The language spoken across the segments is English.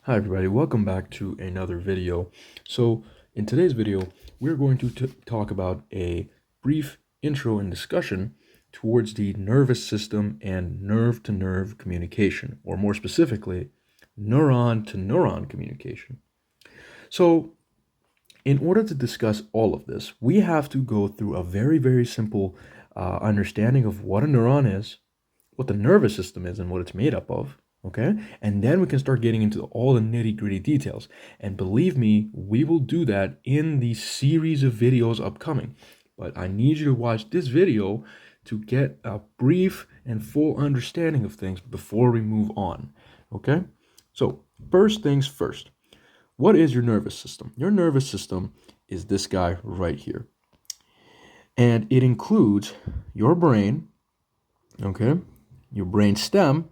Hi everybody, welcome back to another video. So in today's video, we're going to talk about a brief intro and discussion towards the nervous system and nerve-to-nerve communication, or more specifically, neuron-to-neuron communication. So in order to discuss all of this, we have to go through a very simple understanding of what a neuron is, what the nervous system is and what it's made up of, okay? And then we can start getting into all the nitty-gritty details. And believe me, we will do that in the series of videos upcoming. But I need you to watch this video to get a brief and full understanding of things before we move on, okay? So, first things first. What is your nervous system? Your nervous system is this guy right here. And it includes your brain, okay? Your brain stem,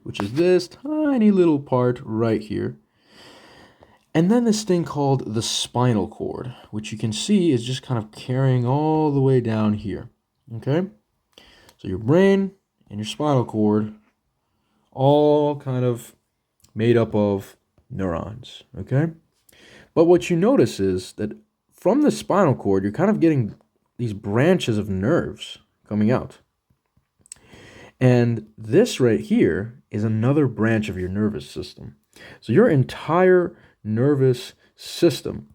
which is this tiny little part right here. And then this thing called the spinal cord, which you can see is just kind of carrying all the way down here, okay? So your brain and your spinal cord, all kind of made up of neurons, okay? But what you notice is that from the spinal cord, you're kind of getting these branches of nerves coming out. And this right here is another branch of your nervous system. So your entire nervous system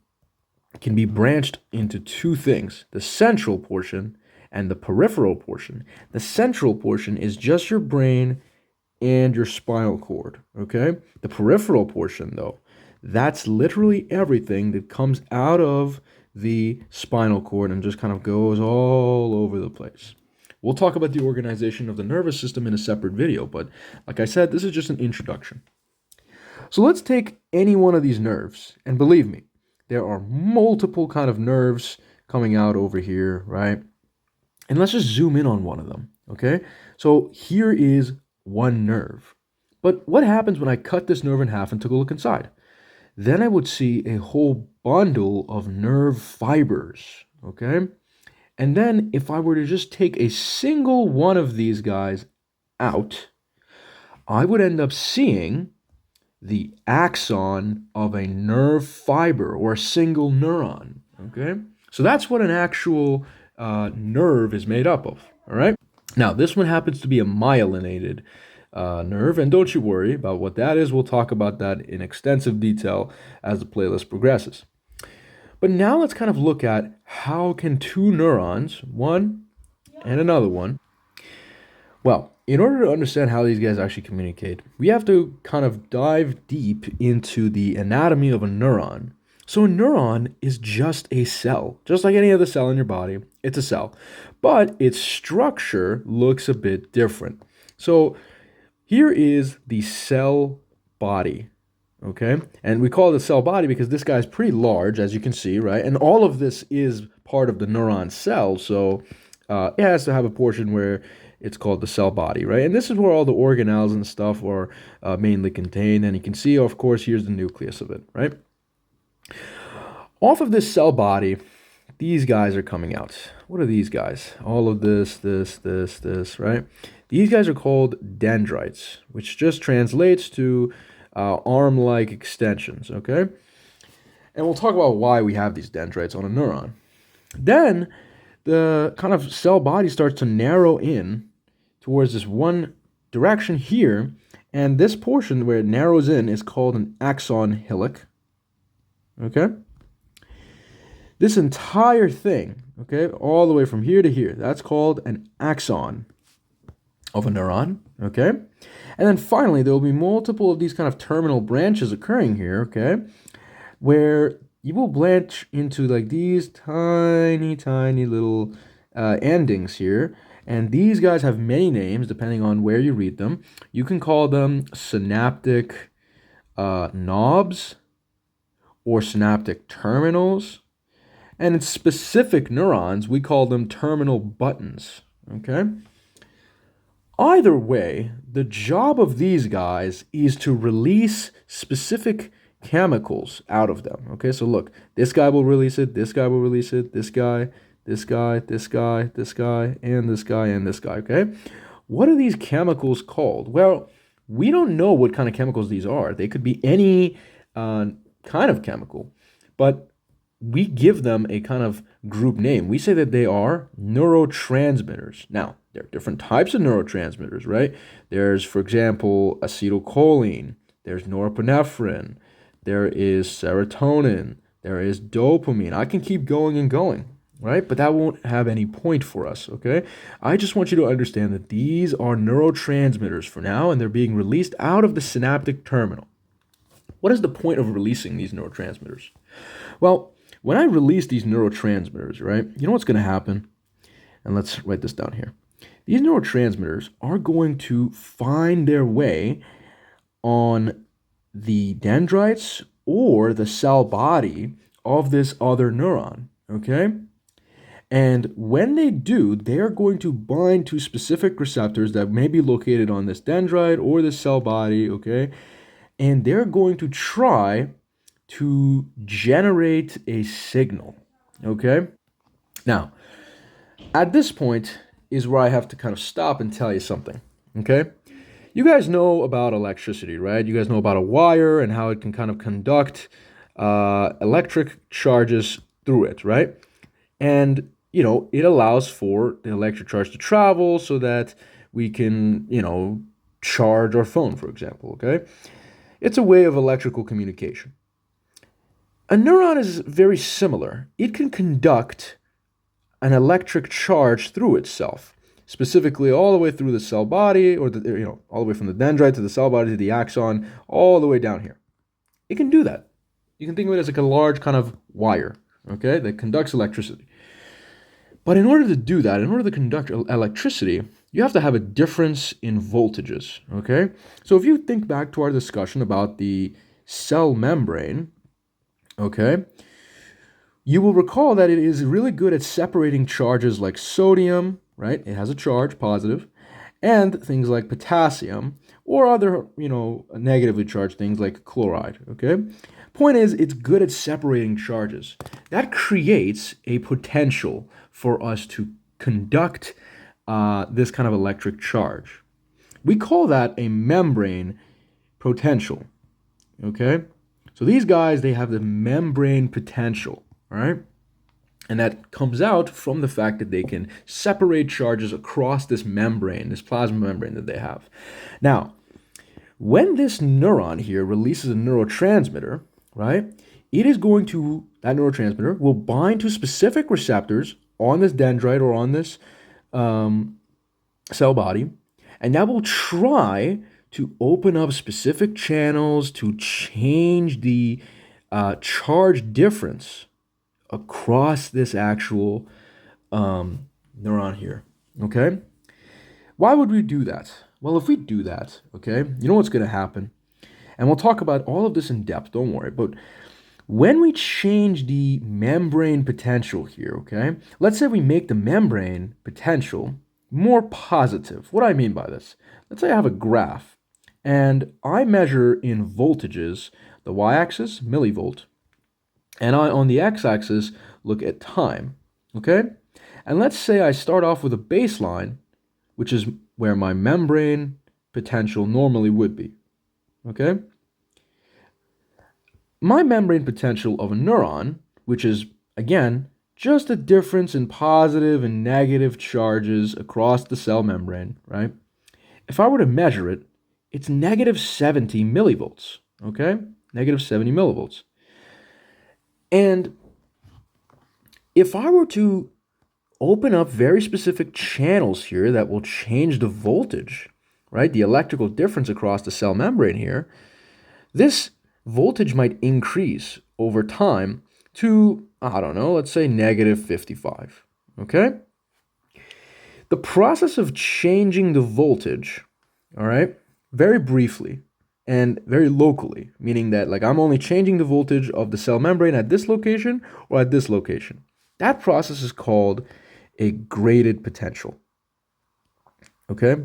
can be branched into two things, the central portion and the peripheral portion. The central portion is just your brain and your spinal cord, okay? The peripheral portion, though, that's literally everything that comes out of the spinal cord and just kind of goes all over the place. We'll talk about the organization of the nervous system in a separate video, but like I said, this is just an introduction. So let's take any one of these nerves, and believe me, there are multiple kind of nerves coming out over here, right? And let's just zoom in on one of them, okay? So here is one nerve. But what happens when I cut this nerve in half and took a look inside? Then I would see a whole bundle of nerve fibers, okay? And then if I were to just take a single one of these guys out, I would end up seeing the axon of a nerve fiber or a single neuron, okay? So that's what an actual nerve is made up of, all right? Now, this one happens to be a myelinated nerve, and don't you worry about what that is. We'll talk about that in extensive detail as the playlist progresses. But now let's kind of look at how can two neurons, one and another one, well, in order to understand how these guys actually communicate, we have to kind of dive deep into the anatomy of a neuron. So a neuron is just a cell, just like any other cell in your body. It's a cell, but its structure looks a bit different. So here is the cell body. Okay, and we call it a cell body because this guy's pretty large, as you can see, right? And all of this is part of the neuron cell, so it has to have a portion where it's called the cell body, right? And this is where all the organelles and stuff are mainly contained. And you can see, of course, here's the nucleus of it, right? Off of this cell body, these guys are coming out. What are these guys? All of this, right? These guys are called dendrites, which just translates to arm-like extensions, okay? And we'll talk about why we have these dendrites on a neuron. Then the kind of cell body starts to narrow in towards this one direction here, and this portion where it narrows in is called an axon hillock, okay? This entire thing, okay, all the way from here to here, that's called an axon of a neuron, okay? And then finally, there will be multiple of these kind of terminal branches occurring here, okay? Where you will branch into like these tiny little endings here. And these guys have many names depending on where you read them. You can call them synaptic knobs or synaptic terminals. And in specific neurons, we call them terminal buttons, okay? Either way, the job of these guys is to release specific chemicals out of them. Okay, so look, this guy will release it, this guy will release it, this guy, this guy, this guy, this guy, and this guy, and this guy, okay? What are these chemicals called? Well, We don't know what kind of chemicals these are. They could be any kind of chemical, but we give them a kind of group name. We say that they are neurotransmitters. Now, there are different types of neurotransmitters, right? There's, for example, acetylcholine, there's norepinephrine, there is serotonin, there is dopamine. I can keep going and going, right? But that won't have any point for us, okay? I just want you to understand that these are neurotransmitters for now, and they're being released out of the synaptic terminal. What is the point of releasing these neurotransmitters? Well, when I release these neurotransmitters, right, you know what's going to happen? And let's write this down here. These neurotransmitters are going to find their way on the dendrites or the cell body of this other neuron, okay? And when they do, they're going to bind to specific receptors that may be located on this dendrite or this cell body, okay? And they're going to try to generate a signal, okay? Now, at this point is where I have to kind of stop and tell you something, okay? You guys know about electricity, right? You guys know about a wire and how it can kind of conduct electric charges through it, right? And, you know, it allows for the electric charge to travel so that we can, you know, charge our phone, for example, okay? It's a way of electrical communication. A neuron is very similar. It can conduct an electric charge through itself, specifically all the way through the cell body, or all the way from the dendrite to the cell body to the axon, all the way down here. It can do that. You can think of it as like a large kind of wire, okay, that conducts electricity. But in order to do that, in order to conduct electricity, you have to have a difference in voltages, okay? So if you think back to our discussion about the cell membrane, okay, you will recall that it is really good at separating charges like sodium, right? It has a charge, positive, and things like potassium or other, negatively charged things like chloride, okay? Point is, it's good at separating charges. That creates a potential for us to conduct this kind of electric charge. We call that a membrane potential, okay? So these guys, they have the membrane potential, all right? And that comes out from the fact that they can separate charges across this membrane, this plasma membrane that they have. Now, when this neuron here releases a neurotransmitter, right, that neurotransmitter will bind to specific receptors on this dendrite or on this cell body, and that will try to open up specific channels to change the charge difference across this actual neuron here, okay? Why would we do that? Well, if we do that, okay, you know what's going to happen? And we'll talk about all of this in depth, don't worry, but when we change the membrane potential here, okay, let's say we make the membrane potential more positive. What do I mean by this? Let's say I have a graph, and I measure in voltages the y-axis, millivolt, and I, on the x-axis, look at time, okay? And let's say I start off with a baseline, which is where my membrane potential normally would be, okay? My membrane potential of a neuron, which is, again, just a difference in positive and negative charges across the cell membrane, right? If I were to measure it, it's negative 70 millivolts, okay? Negative 70 millivolts. And if I were to open up very specific channels here that will change the voltage, right? The electrical difference across the cell membrane here, this voltage might increase over time to, I don't know, let's say negative 55, okay? The process of changing the voltage, all right, very briefly and very locally, meaning that like I'm only changing the voltage of the cell membrane at this location or at this location. That process is called a graded potential, okay?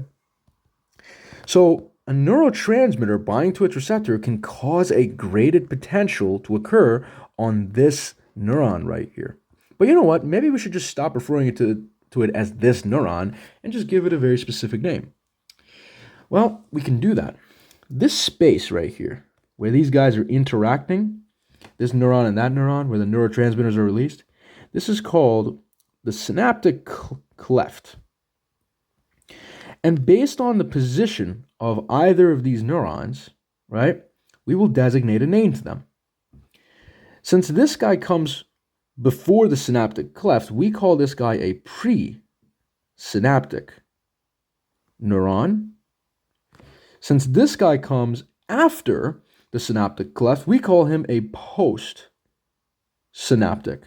So a neurotransmitter binding to its receptor can cause a graded potential to occur on this neuron right here. But you know what? Maybe we should just stop referring to it as this neuron and just give it a very specific name. Well, we can do that. This space right here, where these guys are interacting, this neuron and that neuron, where the neurotransmitters are released, this is called the synaptic cleft. And based on the position of either of these neurons, right, we will designate a name to them. Since this guy comes before the synaptic cleft, we call this guy a presynaptic neuron. Since this guy comes after the synaptic cleft, we call him a postsynaptic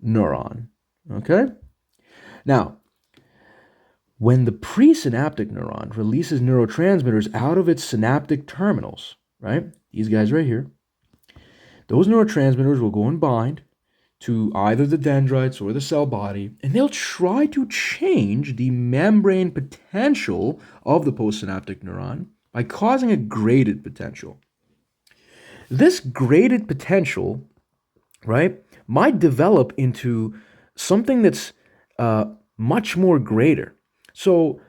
neuron. Okay? Now, when the presynaptic neuron releases neurotransmitters out of its synaptic terminals, right? These guys right here, those neurotransmitters will go and bind to either the dendrites or the cell body, and they'll try to change the membrane potential of the postsynaptic neuron by causing a graded potential. This graded potential, right, might develop into something that's much more greater. So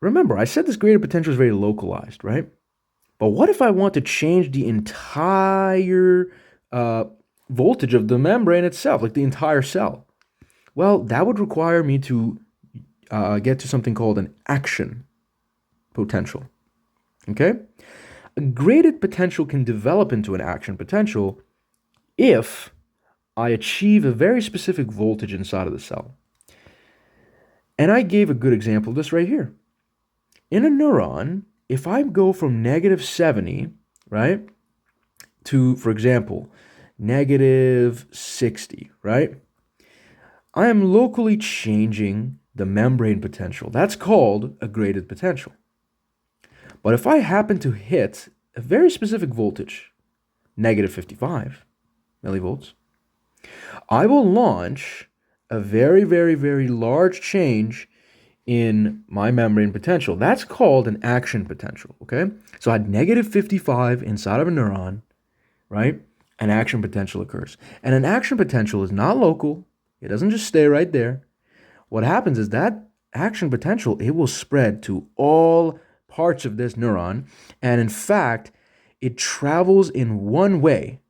remember, I said this graded potential is very localized, right? But what if I want to change the entire voltage of the membrane itself, like the entire cell? Well, that would require me to get to something called an action potential. Okay? A graded potential can develop into an action potential if I achieve a very specific voltage inside of the cell. And I gave a good example of this right here. In a neuron, if I go from -70, right, to, for example, -60, right, I am locally changing the membrane potential. That's called a graded potential. But if I happen to hit a very specific voltage, -55 millivolts, I will launch a very, very, very large change in my membrane potential. That's called an action potential, okay? So at -55 inside of a neuron, right, an action potential occurs. And an action potential is not local. It doesn't just stay right there. What happens is that action potential, it will spread to all parts of this neuron. And in fact, it travels in one way.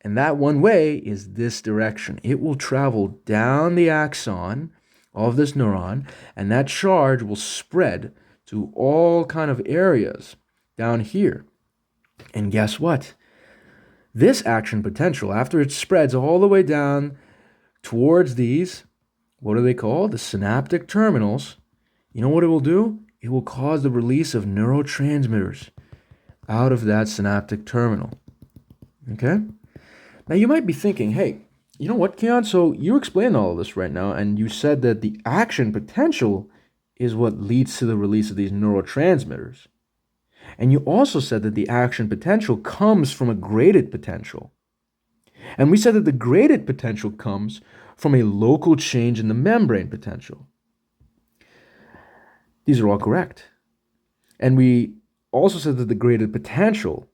And that one way is this direction. It will travel down the axon of this neuron, and that charge will spread to all kind of areas down here. And guess what? This action potential, after it spreads all the way down towards these, what are they called? The synaptic terminals. You know what it will do? It will cause the release of neurotransmitters out of that synaptic terminal. Okay? Now you might be thinking, hey, you know what, Keon? So you explained all of this right now, and you said that the action potential is what leads to the release of these neurotransmitters. And you also said that the action potential comes from a graded potential. And we said that the graded potential comes from a local change in the membrane potential. These are all correct. And we also said that the graded potential,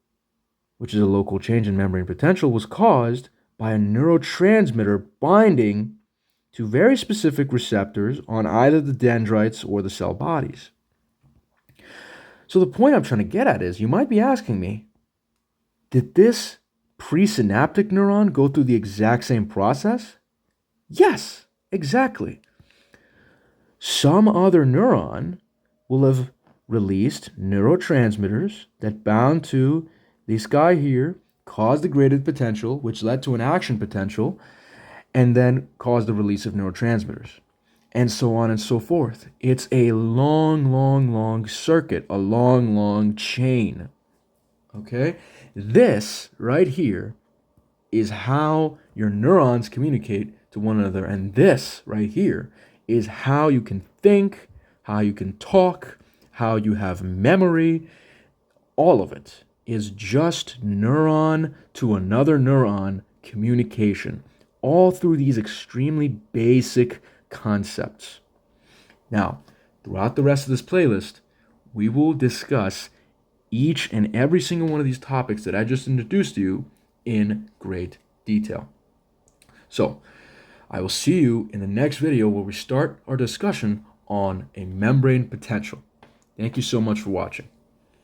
which is a local change in membrane potential, was caused by a neurotransmitter binding to very specific receptors on either the dendrites or the cell bodies. So the point I'm trying to get at is, you might be asking me, did this presynaptic neuron go through the exact same process? Yes, exactly. Some other neuron will have released neurotransmitters that bound to this guy here, caused the graded potential, which led to an action potential, and then caused the release of neurotransmitters, and so on and so forth. It's a long, long, long circuit, a long, long chain. Okay? This right here is how your neurons communicate to one another, and this right here is how you can think, how you can talk, how you have memory. All of it is just neuron to another neuron communication, all through these extremely basic concepts. Now, throughout the rest of this playlist, we will discuss each and every single one of these topics that I just introduced to you in great detail. So, I will see you in the next video where we start our discussion on a membrane potential. Thank you so much for watching.